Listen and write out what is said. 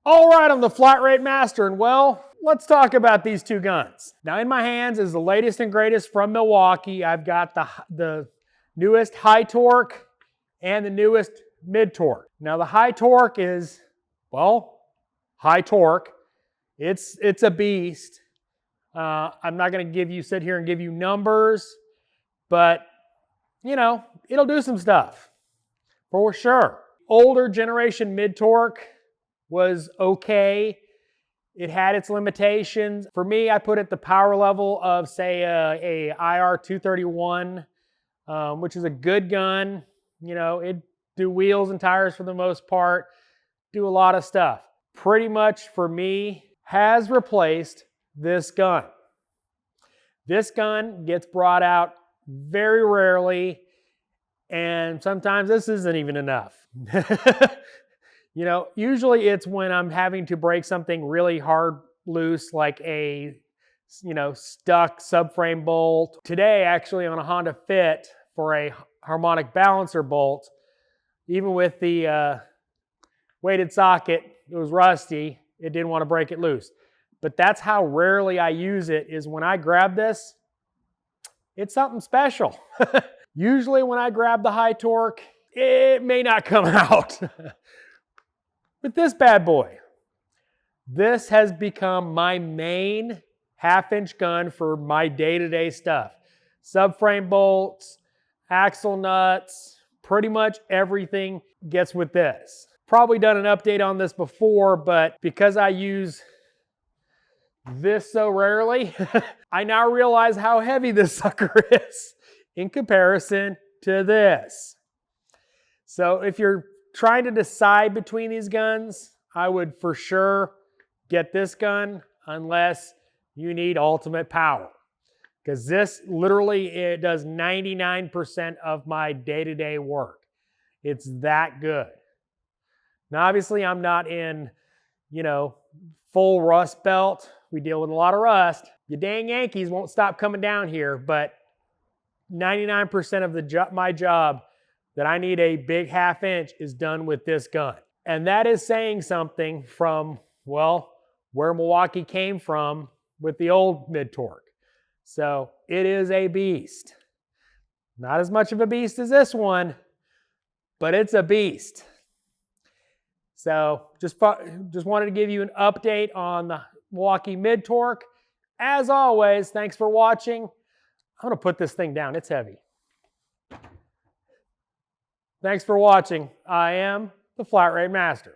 All right, I'm the Flat Rate Master, and well, let's talk about these two guns. Now in my hands is the latest and greatest from Milwaukee. I've got the newest high torque and the newest mid torque. Now the high torque is, well, high torque. It's a beast. I'm not going to sit here and give you numbers, but you know, it'll do some stuff for sure. Older generation mid torque was okay. It had its limitations. For me, I put it the power level of, say, a IR 231, which is a good gun. You know, it do wheels and tires for the most part, do a lot of stuff. Pretty much for me, has replaced this gun. This gun gets brought out very rarely, and sometimes this isn't even enough. You know, usually it's when I'm having to break something really hard loose, like a, stuck subframe bolt. Today, actually, on a Honda Fit for a harmonic balancer bolt, even with the weighted socket, it was rusty. It didn't want to break it loose. But that's how rarely I use it, is when I grab this, it's something special. Usually when I grab the high torque, it may not come out. With this bad boy, this has become my main half-inch gun for my day-to-day stuff. Subframe bolts, axle nuts, pretty much everything gets with this. Probably done an update on this before, but because I use this so rarely, I now realize how heavy this sucker is in comparison to this. So if you're trying to decide between these guns, I would for sure get this gun unless you need ultimate power. Because this literally, it does 99% of my day-to-day work. It's that good. Now obviously I'm not in, full rust belt. We deal with a lot of rust. You dang Yankees won't stop coming down here, but 99% of my job that I need a big half-inch is done with this gun. And that is saying something from, well, where Milwaukee came from with the old mid-torque. So it is a beast. Not as much of a beast as this one, but it's a beast. So just wanted to give you an update on the Milwaukee mid-torque. As always, thanks for watching. I'm gonna put this thing down, it's heavy. Thanks for watching. I am the Flat Rate Master.